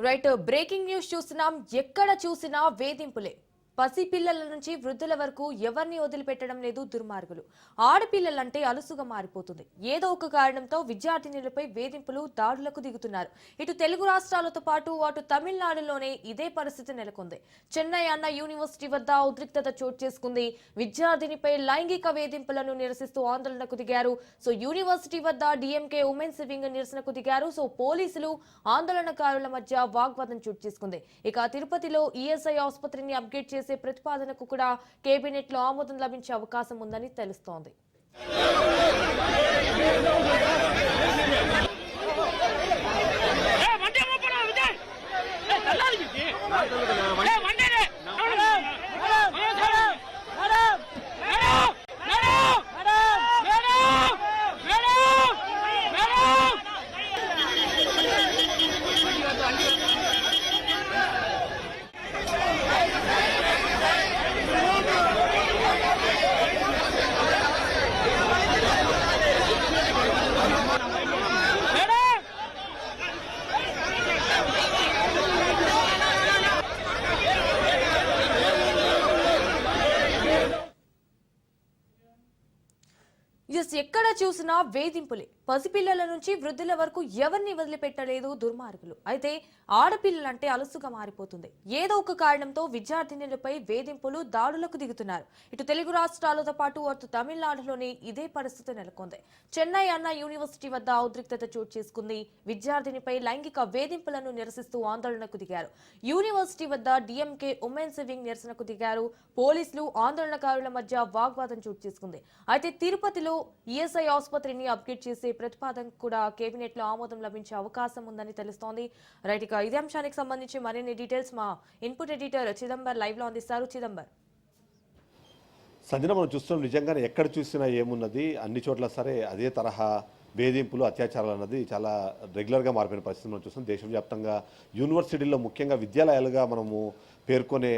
Right breaking news చూస్తున్నాం. ఎక్కడ చూసినా వేధింపులే. పసిపిల్లల నుంచి వృద్ధుల వరకు ఎవరిని వదిలిపెట్టడం లేదు దుర్మార్గులు. ఆడపిల్లలంటే అలుసుగా మారిపోతుంది. ఏదో ఒక కారణంతో విద్యార్థినులపై వేధింపులు, దాడులకు దిగుతున్నారు. ఇటు తెలుగు రాష్ట్రాలతో పాటు అటు తమిళనాడులోనే ఇదే పరిస్థితి నెలకొంది. చెన్నై అన్నా యూనివర్సిటీ వద్ద ఉద్రిక్తత చోటు చేసుకుంది. విద్యార్థినిపై లైంగిక వేధింపులను నిరసిస్తూ ఆందోళనకు దిగారు. యూనివర్సిటీ వద్ద డిఎంకే ఉమెన్స్ వింగ్ నిరసనకు దిగారు. పోలీసులు ఆందోళనకారుల మధ్య వాగ్వాదం చోటు చేసుకుంది. ఇక తిరుపతిలో ఈఎస్ఐ ఆసుపత్రిని అప్గ్రేడ్ చేసే ప్రతిపాదనకు కూడా కేబినెట్ లో ఆమోదం లభించే అవకాశం ఉందని తెలుస్తోంది. ఎక్కడ చూసినా వేధింపులే. పసిపిల్లల నుంచి వృద్ధుల వరకు ఎవరిని వదిలిపెట్టలేదు దుర్మార్గులు. అయితే ఆడపిల్లలంటే అలుసుగా మారిపోతుంది. ఏదో ఒక కారణంతో విద్యార్థినులపై వేధింపులు, దాడులకు దిగుతున్నారు. ఇటు తెలుగు రాష్ట్రాలతో పాటు అటు తమిళనాడులోని ఇదే పరిస్థితి నెలకొంది. చెన్నై అన్నా యూనివర్సిటీ వద్ద ఉద్రిక్తత చోటు చేసుకుంది. విద్యార్థినిపై లైంగిక వేధింపులను నిరసిస్తూ ఆందోళనకు దిగారు. యూనివర్సిటీ వద్ద డిఎంకే ఉమెన్స్ వింగ్ నిరసనకు దిగారు. పోలీసులు ఆందోళనకారుల మధ్య వాగ్వాదం చోటు చేసుకుంది. అయితే తిరుపతిలో ఈఎస్ఐ ఆసుపత్రిని అప్గ్రేడ్ చేసే ప్రతిపాదనకు కూడా కేబినెట్ లో ఆమోదం లభించే అవకాశం ఉందని తెలుస్తోంది. రైట్, ఇక ఇదే అంశానికి సంబంధించి మరిన్ని డీటెయిల్స్ మా ఇన్పుట్ ఎడిటర్ చిదంబర్ లైవ్ లో అందిస్తారు. చిదంబర్, సంజన, మనం చూస్తున్నాం నిజంగానే ఎక్కడ చూసినా ఏమున్నది, అన్ని చోట్ల సరే అదే తరహా వేధింపులు, అత్యాచారాలు అన్నది చాలా రెగ్యులర్గా మారిపోయిన పరిస్థితి మనం చూస్తాం. దేశవ్యాప్తంగా యూనివర్సిటీల్లో ముఖ్యంగా విద్యాలయాలుగా మనము పేర్కొనే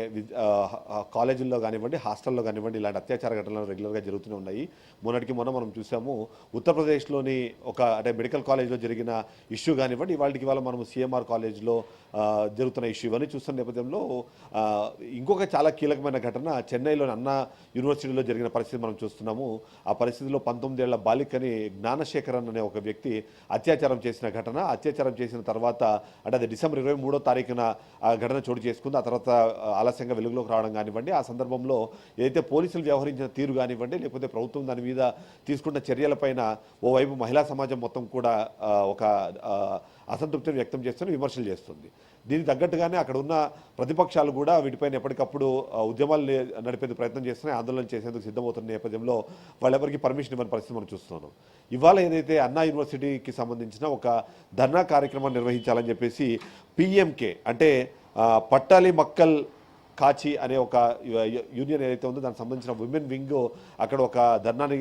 కాలేజీల్లో కానివ్వండి, హాస్టల్లో కానివ్వండి, ఇలాంటి అత్యాచార ఘటనలు రెగ్యులర్గా జరుగుతూనే ఉన్నాయి. మొన్నటికి మొన్న మనం చూసాము ఉత్తరప్రదేశ్లోని అంటే మెడికల్ కాలేజ్లో జరిగిన ఇష్యూ కానివ్వండి, ఇవాళ మనము సిఎంఆర్ కాలేజ్లో జరుగుతున్న ఇష్యూ ఇవన్నీ చూస్తున్న నేపథ్యంలో ఇంకొక చాలా కీలకమైన ఘటన చెన్నైలోని అన్నా యూనివర్సిటీలో జరిగిన పరిస్థితి మనం చూస్తున్నాము. ఆ పరిస్థితిలో 19 ఏళ్ల బాలికని జ్ఞానశేఖరన్ అనే ఒక వ్యక్తి అత్యాచారం చేసిన ఘటన. అత్యాచారం చేసిన తర్వాత అంటే అది డిసెంబర్ 23వ తారీఖున ఆ ఘటన చోటు చేసుకుంది. ఆ తర్వాత ఆలస్యంగా వెలుగులోకి రావడం కానివ్వండి, ఆ సందర్భంలో ఏదైతే పోలీసులు వ్యవహరించిన తీరు కానివ్వండి, లేకపోతే ప్రభుత్వం దాని మీద తీసుకున్న చర్యలపైన ఓవైపు మహిళా సమాజం మొత్తం కూడా ఒక అసంతృప్తిని వ్యక్తం చేస్తూనే విమర్శలు చేస్తుంది. దీనికి తగ్గట్టుగానే అక్కడ ఉన్న ప్రతిపక్షాలు కూడా వీటిపైన ఎప్పటికప్పుడు ఉద్యమాలు నడిపేందుకు ప్రయత్నం చేస్తున్నాయి, ఆందోళన చేసేందుకు సిద్ధమవుతున్న నేపథ్యంలో వాళ్ళెవరికి పర్మిషన్ ఇవ్వని పరిస్థితి మనం చూస్తున్నాం. ఇవాళ ఏదైతే అన్నా యూనివర్సిటీకి సంబంధించిన ఒక ధర్నా కార్యక్రమాన్ని నిర్వహించాలని చెప్పేసి పిఎంకే అంటే పట్టాలి మక్కల్ కాచి అనే ఒక యూనియన్ ఏదైతే ఉందో దానికి సంబంధించిన విమెన్ వింగ్ అక్కడ ఒక ధర్నాని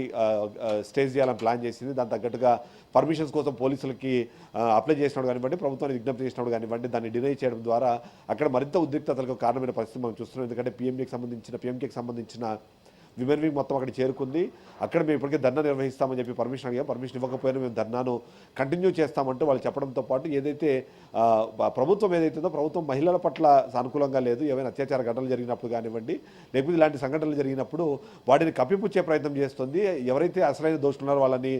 స్టేజ్ చేయాలని ప్లాన్ చేసింది. దాని తగ్గట్టుగా పర్మిషన్స్ కోసం పోలీసులకి అప్లై చేసినప్పుడు కానివ్వండి, ప్రభుత్వాన్ని విజ్ఞప్తి చేసినప్పుడు కానివ్వండి, దాన్ని డినై చేయడం ద్వారా అక్కడ మరింత ఉద్రిక్తతలకు కారణమైన పరిస్థితి మనం చూస్తున్నాం. ఎందుకంటే పిఎంకేకి సంబంధించిన విమెన్ వింగ్ మొత్తం అక్కడ చేరుకుంది. అక్కడ మేము ఇప్పటికే ధర్నా నిర్వహిస్తామని చెప్పి పర్మిషన్ అడిగాం. పర్మిషన్ ఇవ్వకపోయినా మేము ధర్నాను కంటిన్యూ చేస్తామంటూ వాళ్ళు చెప్పడంతో పాటు ఏదైతే ప్రభుత్వం ఏదైతుందో ప్రభుత్వం మహిళల పట్ల సానుకూలంగా లేదు, ఏమైనా అత్యాచార ఘటనలు జరిగినప్పుడు కానివ్వండి, లేకపోతే ఇలాంటి సంఘటనలు జరిగినప్పుడు వాటిని కప్పిపుచ్చే ప్రయత్నం చేస్తుంది. ఎవరైతే అసలైన దోషులు ఉన్నారో వాళ్ళని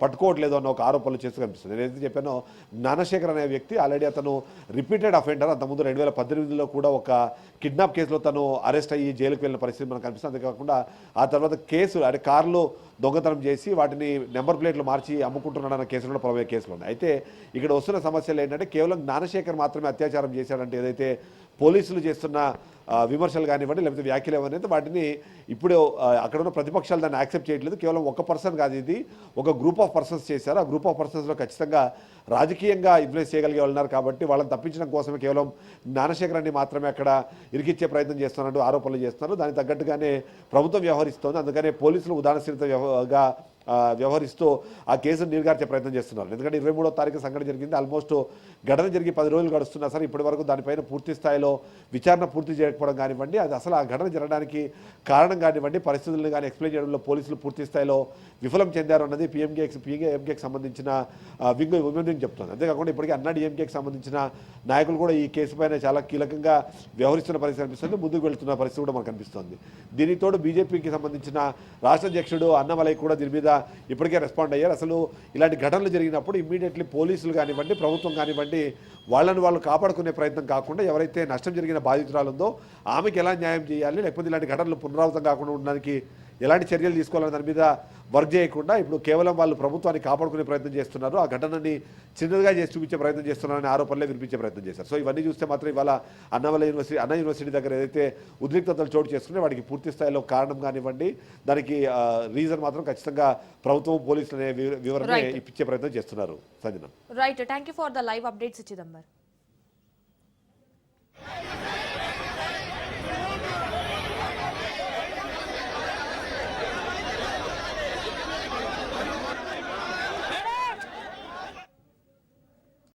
పట్టుకోవట్లేదు అన్న ఒక ఆరోపణలు చేస్తూ కనిపిస్తుంది. నేనైతే చెప్పానో జ్ఞానశేఖర్ అనే వ్యక్తి ఆల్రెడీ అతను రిపీటెడ్ అఫెండర్. అంతకుముందు 2018లో కూడా ఒక కిడ్నాప్ కేసులో తను అరెస్ట్ అయ్యి జైలుకు వెళ్ళిన పరిస్థితి మనకు కనిపిస్తుంది. అంతేకాకుండా ఆ తర్వాత కేసు అంటే కారులో దొంగతనం చేసి వాటిని నెంబర్ ప్లేట్లు మార్చి అమ్ముకుంటున్నాడన్న కేసులు కూడా ప్రభుత్వ కేసులు ఉన్నాయి. అయితే ఇక్కడ వస్తున్న సమస్యలు ఏంటంటే కేవలం జ్ఞానశేఖర్ మాత్రమే అత్యాచారం చేశాడంటే ఏదైతే పోలీసులు చేస్తున్న విమర్శలు కానివ్వండి, లేకపోతే వ్యాఖ్యలు ఏమనేది వాటిని ఇప్పుడు అక్కడ ఉన్న ప్రతిపక్షాలు దాన్ని యాక్సెప్ట్ చేయట్లేదు. కేవలం ఒక పర్సన్ కాదు, ఇది ఒక గ్రూప్ ఆఫ్ పర్సన్స్ చేశారు. ఆ గ్రూప్ ఆఫ్ పర్సన్స్లో ఖచ్చితంగా రాజకీయంగా ఇన్ఫ్లుయెన్స్ చేయగలిగే ఉన్నారు కాబట్టి వాళ్ళని తప్పించడం కోసమే కేవలం జ్ఞానశేఖరాన్ని మాత్రమే అక్కడ ఇరికిచ్చే ప్రయత్నం చేస్తున్నట్టు ఆరోపణలు చేస్తున్నారు. దానికి తగ్గట్టుగానే ప్రభుత్వం వ్యవహరిస్తోంది. అందుకనే పోలీసులు ఉదాహరణగా వ్యవహరిస్తూ ఆ కేసును నీరుగార్చే ప్రయత్నం చేస్తున్నారు. ఎందుకంటే 23వ తారీఖు సంఘటన జరిగింది. ఆల్మోస్ట్ ఘటన జరిగి 10 రోజులు గడుస్తున్నా సరే ఇప్పటి వరకు దానిపైన పూర్తి స్థాయిలో విచారణ పూర్తి చేయకపోవడం కానివ్వండి, అది అసలు ఆ ఘటన జరగడానికి కారణం కానివ్వండి, పరిస్థితులను కానీ ఎక్స్ప్లెయిన్ చేయడంలో పోలీసులు పూర్తి స్థాయిలో విఫలం చెందారు అన్నది పిఎంకేకి సంబంధించిన ఉమెన్ వింగ్ చెప్తుంది. అంతేకాకుండా ఇప్పటికీ అన్నా డిఎంకేకి సంబంధించిన నాయకులు కూడా ఈ కేసు పైన చాలా కీలకంగా వ్యవహరిస్తున్న పరిస్థితి కనిపిస్తుంది, ముందుకు వెళ్తున్న పరిస్థితి కూడా మనకు కనిపిస్తుంది. దీనితోడు బీజేపీకి సంబంధించిన రాష్ట్ర అధ్యక్షుడు అన్నమలై కూడా దీని మీద ఇప్పటికే రెస్పాండ్ అయ్యారు. అసలు ఇలాంటి ఘటనలు జరిగినప్పుడు ఇమ్మీడియట్లీ పోలీసులు కానివ్వండి, ప్రభుత్వం కానివ్వండి, వాళ్ళు కాపాడుకునే ప్రయత్నం కాకుండా ఎవరైతే నష్టం జరిగిన బాధితురాలు ఉందో ఆమెకి ఎలా న్యాయం చేయాలి, లేకపోతే ఇలాంటి ఘటనలు పునరావృతం కాకుండా ఉండడానికి ఎలాంటి చర్యలు తీసుకోవాలని దాని మీద వర్క్ చేయకుండా ఇప్పుడు కేవలం వాళ్ళు ప్రభుత్వాన్ని కాపాడుకునే ప్రయత్నం చేస్తున్నారు, ఆ ఘటనని చిన్నదిగా చేసి చూపించే ప్రయత్నం చేస్తున్నారని ఆరోపణలే వినిపించే ప్రయత్నం చేశారు. సో ఇవన్నీ చూస్తే మాత్రం ఇవాళ అన్నా యూనివర్సిటీ దగ్గర ఏదైతే ఉద్రిక్తతలు చోటు చేసుకునే వాటికి పూర్తి స్థాయిలో కారణం కానివ్వండి, దానికి రీజన్ మాత్రం ఖచ్చితంగా ప్రభుత్వం పోలీసులు అనే వివరణ ఇప్పించే ప్రయత్నం చేస్తున్నారు. Sanjana, right, thank you for the live updates Chidambar.